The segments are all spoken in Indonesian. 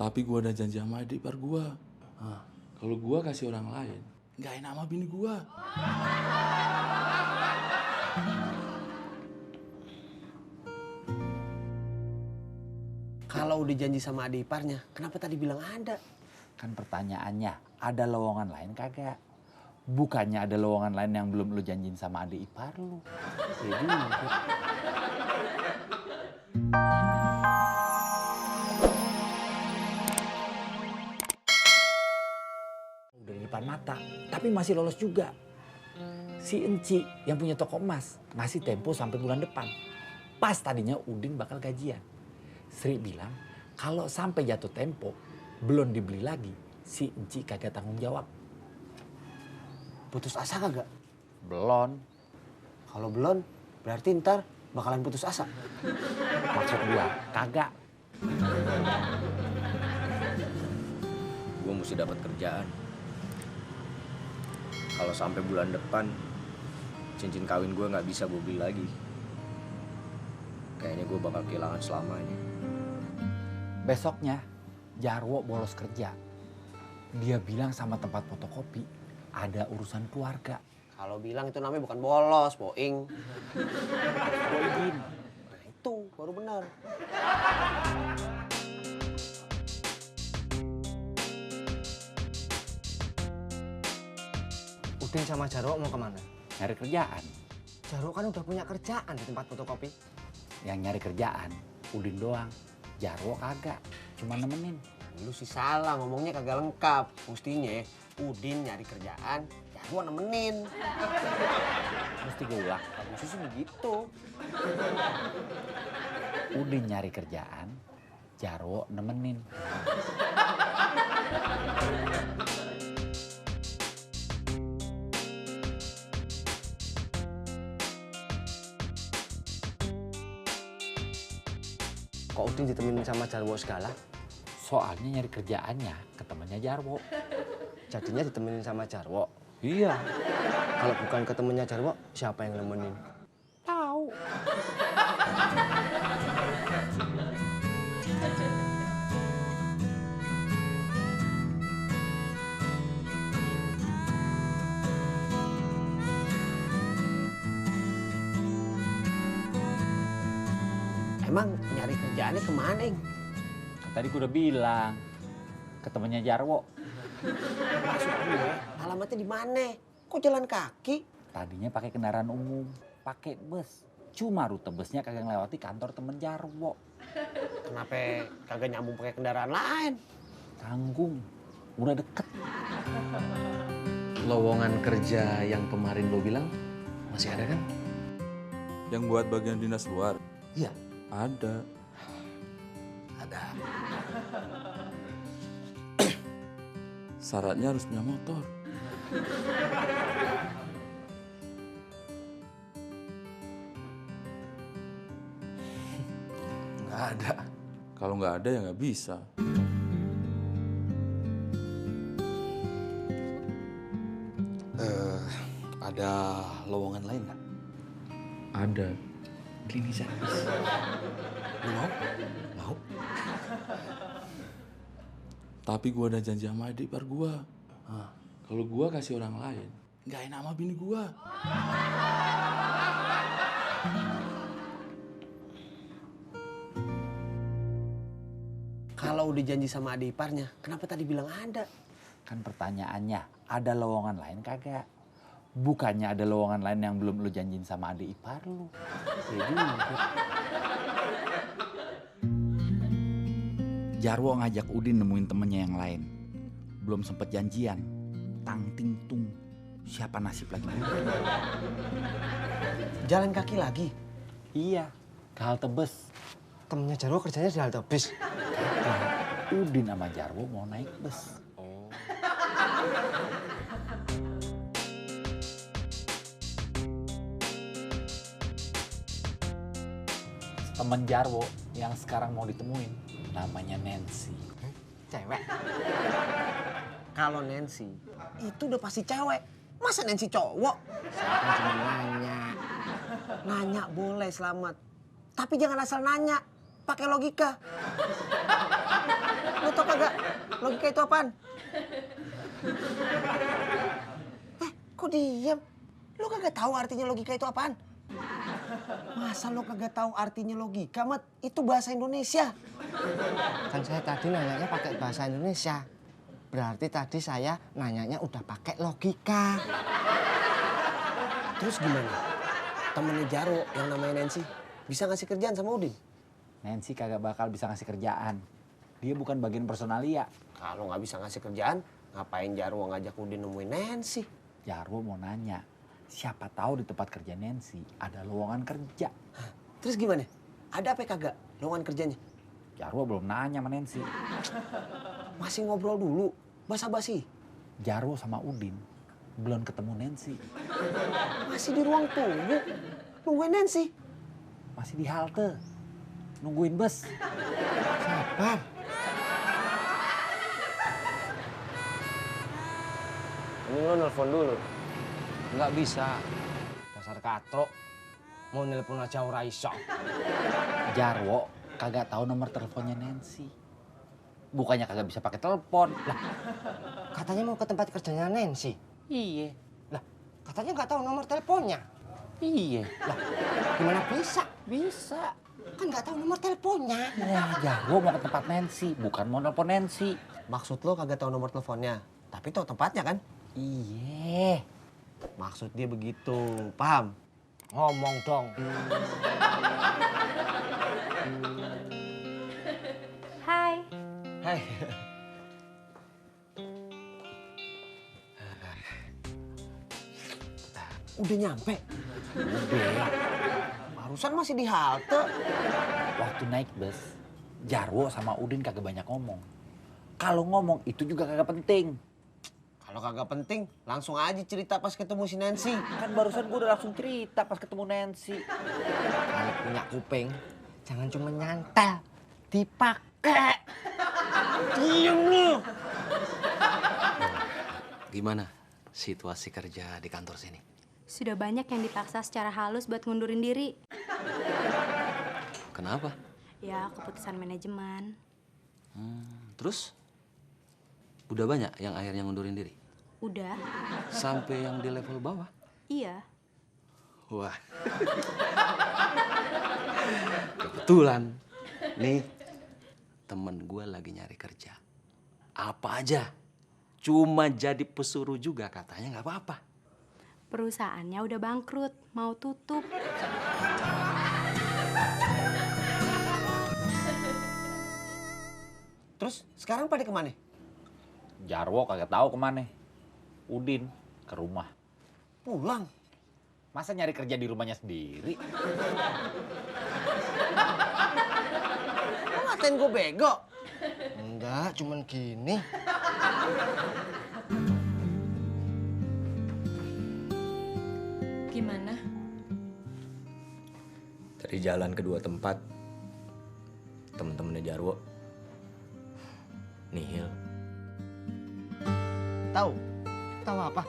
Tapi gue udah janji sama adik ipar gue. Kalau gue kasih orang lain, nggak enak sama bini gue. Kalau udah janji sama adik iparnya, kenapa tadi bilang ada? Kan pertanyaannya, ada lowongan lain kagak? Bukannya ada lowongan lain yang belum lu janjiin sama adik ipar lu. Ya juga. Udah di depan mata, tapi masih lolos juga. Si Enci yang punya toko emas ngasih tempo sampai bulan depan. Pas tadinya Udin bakal gajian. Sri bilang kalau sampai jatuh tempo belum dibeli lagi, si Enci kagak tanggung jawab. Putus asa kagak? Belum. Kalau belum, berarti ntar bakalan putus asa. Maksud gua kagak. Gue mesti dapat kerjaan. Kalau sampai bulan depan cincin kawin gue nggak bisa gue beli lagi. Kayaknya gue bakal kehilangan selamanya. Besoknya Jarwo bolos kerja. Dia bilang sama tempat fotokopi ada urusan keluarga. Kalau bilang itu namanya bukan bolos, boing. Udin. Nah itu baru benar. Udin sama Jarwo mau kemana? Nyari kerjaan. Jarwo kan udah punya kerjaan di tempat fotokopi. Yang nyari kerjaan Udin doang. Jarwo kagak, cuma nemenin. Lu sih salah, ngomongnya kagak lengkap. Mestinya Udin nyari kerjaan, Jarwo nemenin. Mesti gue ulang. Harusnya sih begitu. Udin nyari kerjaan, Jarwo nemenin. Kok Udin ditemenin sama Jarwo segala? Soalnya nyari kerjaannya ke temennya Jarwo. Jadinya ditemenin sama Jarwo. Iya. Kalau bukan ke temennya Jarwo, siapa yang nemenin? Tahu. Emang nyari kerjaannya kemana, Ing? Tadi gue udah bilang ke temennya Jarwo. Maksud gue, alamatnya di mana? Kok jalan kaki? Tadinya pakai kendaraan umum, pakai bus. Cuma rute busnya kagak ngelewati kantor temen Jarwo. Kenapa kagak nyambung pakai kendaraan lain? Tanggung, udah deket. Lowongan kerja yang kemarin lo bilang masih ada kan? Yang buat bagian dinas luar, Iya. ada. Ada. Syaratnya harus punya motor. Nggak ada. Kalau nggak ada ya nggak bisa. Ada lowongan lain nggak? Ada. Klinis servis. Lo mau? Mau? Tapi gue udah janji sama adik ipar gue. Kalau gue kasih orang lain, nggak enak sama bini gue. Kalau udah janji sama adik iparnya, kenapa tadi bilang ada? Kan pertanyaannya, ada lowongan lain kagak? Bukannya ada lowongan lain yang belum lu janjiin sama adik ipar lu. Ya juga. Jarwo ngajak Udin nemuin temennya yang lain. Belum sempet janjian. Tang ting tung. Siapa nasib lagi? Jalan kaki lagi? Iya, ke halte bus. Temennya Jarwo kerjanya di halte bis. Udin sama Jarwo mau naik bus. Temen Jarwo yang sekarang mau ditemuin namanya Nancy. Cewek. Kalau Nancy, itu udah pasti cewek. Masa Nancy cowok? Saya kan cuma nanya. Nanya boleh, Selamat. Tapi jangan asal nanya. pakai logika. Lo tau kagak logika itu apaan? Kok diam? Lo kagak tahu artinya logika itu apaan? Masa lo kagak tahu artinya logika, Mat? Itu bahasa Indonesia. Kan saya tadi nanyanya pakai bahasa Indonesia. Berarti tadi saya nanyanya udah pakai logika. Terus gimana? Temennya Jarwo yang namanya Nancy bisa ngasih kerjaan sama Udin? Nancy kagak bakal bisa ngasih kerjaan. Dia bukan bagian personalia. Kalau nggak bisa ngasih kerjaan, ngapain Jarwo ngajak Udin nemuin Nancy? Jarwo mau nanya, siapa tahu di tempat kerja Nancy ada lowongan kerja. Terus gimana? Ada apa kagak lowongan kerjanya? Jarwo belum nanya sama Nancy. Masih ngobrol dulu, basa-basi. Jarwo sama Udin belum ketemu Nancy. Masih di ruang tunggu, nungguin Nancy. Masih di halte, nungguin bus. Sabar. Ini lo nelfon dulu. Nggak bisa. Dasar katro. Mau nelpon aja ora iso. Jarwo kagak tahu nomor teleponnya Nancy. Bukannya kagak bisa pakai telepon. Lah, Katanya mau ke tempat kerjanya Nancy. iya. Lah, katanya nggak tahu nomor teleponnya. Iya. Lah, gimana bisa? Bisa. Kan nggak tahu nomor teleponnya. Ya, Jarwo mau ke tempat Nancy, bukan mau nelpon Nancy. Maksud lo kagak tahu nomor teleponnya, tapi tahu tempatnya kan? Iya. Maksud dia begitu, paham? Ngomong dong. Hai, Hai. Udah nyampe? Udah. Barusan masih di halte. Waktu naik bus, Jarwo sama Udin kagak banyak ngomong. Kalau ngomong itu juga kagak penting. Kalau kagak penting, langsung aja cerita pas ketemu si Nancy. Kan barusan gue udah langsung cerita pas ketemu Nancy. Kalau punya kuping, jangan cuma nyantel. Dipakai. Diem lu. Gimana situasi kerja di kantor sini? sudah banyak yang dipaksa secara halus buat ngundurin diri. Kenapa? Ya, keputusan manajemen. Terus? Udah banyak yang akhirnya ngundurin diri? Udah, Sampai yang di level bawah? iya. Wah. Kebetulan. Nih, temen gue lagi nyari kerja. Apa aja. Cuma jadi pesuruh juga katanya nggak apa-apa. Perusahaannya udah bangkrut, mau tutup. Terus sekarang pada kemana? Jarwo kagak tahu kemana. Udin ke rumah. Pulang. Masa nyari kerja di rumahnya sendiri? Lo ngatain gue bego? Enggak, cuman gini. Gimana? Dari jalan kedua tempat, temen-temennya Jarwo nihil. Tahu? Tahu apa?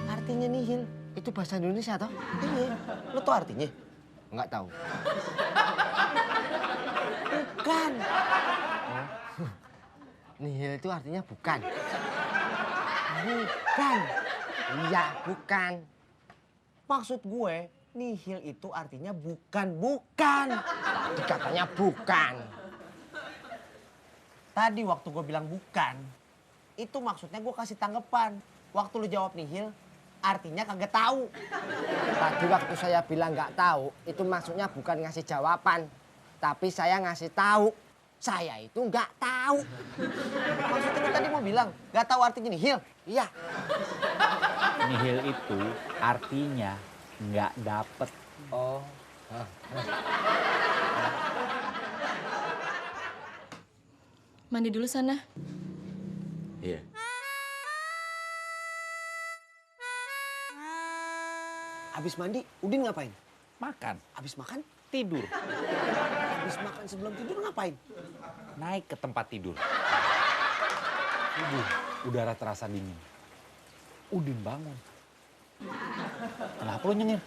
Artinya nihil. Itu bahasa Indonesia toh? Iya. Lo tau artinya? Enggak tahu. Bukan. Nihil itu artinya bukan. Bukan. Iya, bukan. Maksud gue, nihil itu artinya bukan. Tadi katanya bukan. Tadi waktu gue bilang bukan, itu maksudnya gue kasih tanggapan. Waktu lu jawab nihil, artinya kagak tahu. Tadi waktu saya bilang nggak tahu, itu maksudnya bukan ngasih jawaban. Tapi saya ngasih tahu. Saya itu nggak tahu. Maksudnya lu tadi mau bilang, gak tahu artinya nihil? Iya. Nihil itu artinya nggak dapet. Oh. Mandi dulu sana. Iya. Abis mandi, Udin ngapain? Makan, Abis makan? tidur, Abis makan sebelum tidur ngapain? naik ke tempat tidur. Udara terasa dingin. Udin bangun. Kenapa lo nyengir?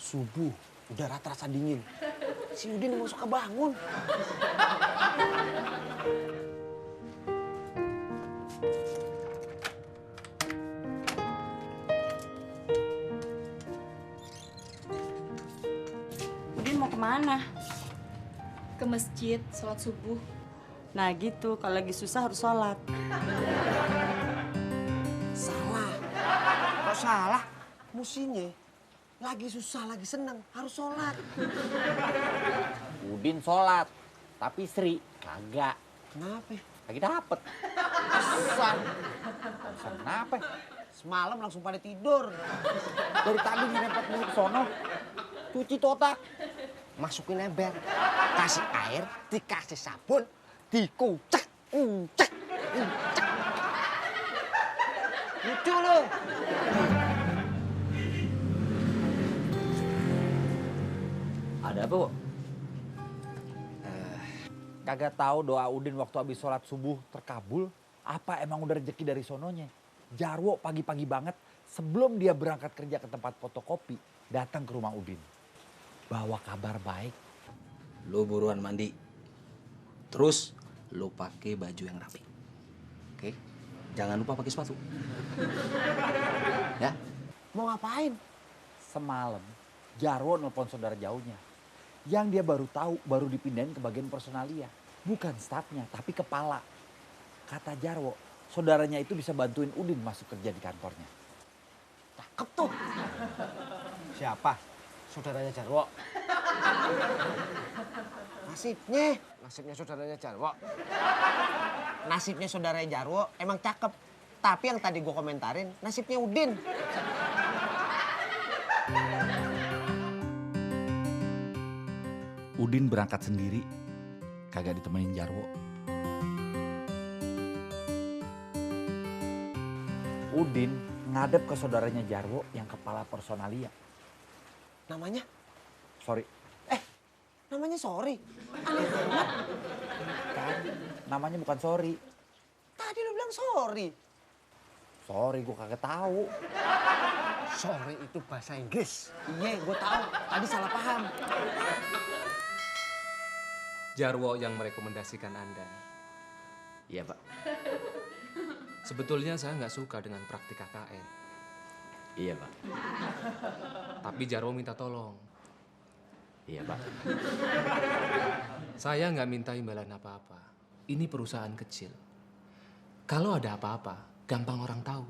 Subuh, udara terasa dingin. Si Udin emang suka bangun. Udin mau kemana? Ke masjid, sholat subuh. Nah gitu, kalau lagi susah harus sholat. Salah. Kok salah? Musinya lagi susah, lagi seneng, harus sholat. Udin sholat, tapi Sri kagak. Kenapa? Lagi dapet. Pesan. Pesan kenapa? Semalam langsung pada tidur. Dari tadi nyerempet mulu ke sono. Cuci totak. Masukin ember, kasih air, dikasih sabun, dikucek, kucek, kucek. Lucu lu. Ada apa, Wok? Kagak tahu doa Udin waktu habis sholat subuh terkabul. Apa emang udah rezeki dari sononya? Jarwo pagi-pagi banget sebelum dia berangkat kerja ke tempat fotokopi datang ke rumah Udin. Bawa kabar baik. Lo buruan mandi. Terus lo pakai baju yang rapi. Oke? Jangan lupa pakai sepatu. Ya? Mau ngapain? Semalam Jarwo nelpon saudara jauhnya. Yang dia baru tahu baru dipindahin ke bagian personalia. Bukan stafnya tapi kepala. Kata Jarwo, saudaranya itu bisa bantuin Udin masuk kerja di kantornya. Cakep tuh. Siapa? Saudaranya Jarwo. Nasibnya saudaranya Jarwo. Nasibnya saudaranya Jarwo emang cakep. Tapi yang tadi gue komentarin, nasibnya Udin. Udin berangkat sendiri, kagak ditemenin Jarwo. Udin ngadep ke saudaranya Jarwo yang kepala personalia. Namanya? Sorry, Namanya sorry. Aneh banget. kan? Namanya bukan sorry. Tadi lu bilang sorry. Sorry, gue kagak tahu. Sorry itu bahasa Inggris. Iya, gue tahu. Tadi salah paham. Jarwo yang merekomendasikan Anda. Iya, Pak. Sebetulnya saya nggak suka dengan praktik KKN. Iya, Pak. Tapi Jarwo minta tolong. Iya, Pak. Saya nggak minta imbalan apa-apa. Ini perusahaan kecil. Kalau ada apa-apa, gampang orang tahu.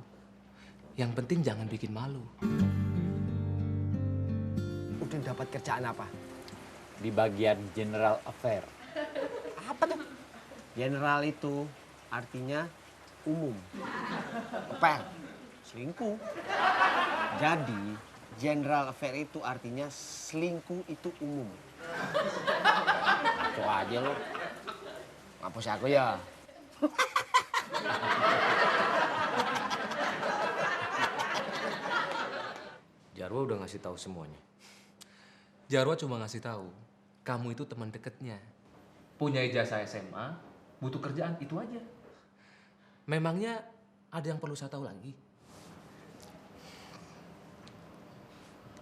Yang penting jangan bikin malu. Udin dapat kerjaan apa? Di bagian General Affair. Apa tuh? General itu artinya umum. Affair, selingkuh. Jadi, general affair itu artinya selingkuh itu umum. Itu aja lo. Ngapus aku ya? Jarwo udah ngasih tahu semuanya. Jarwo cuma ngasih tahu, kamu itu teman deketnya. Punya ijazah SMA, butuh kerjaan, itu aja. Memangnya ada yang perlu saya tahu lagi?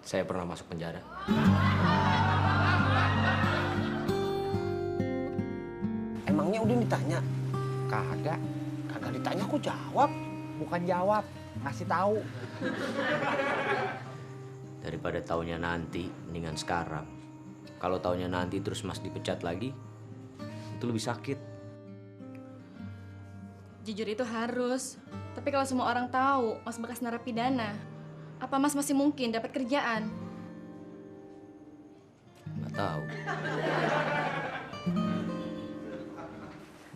Saya pernah masuk penjara. Emangnya Udin ditanya? Kagak, Kagak ditanya kok jawab. bukan jawab, ngasih tahu. Daripada taunya nanti, mendingan sekarang. Kalau taunya nanti terus Mas dipecat lagi, itu lebih sakit. Jujur itu harus. Tapi kalau semua orang tahu Mas bekas narapidana, apa Mas masih mungkin dapat kerjaan? Nggak tahu.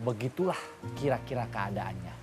Begitulah kira-kira keadaannya.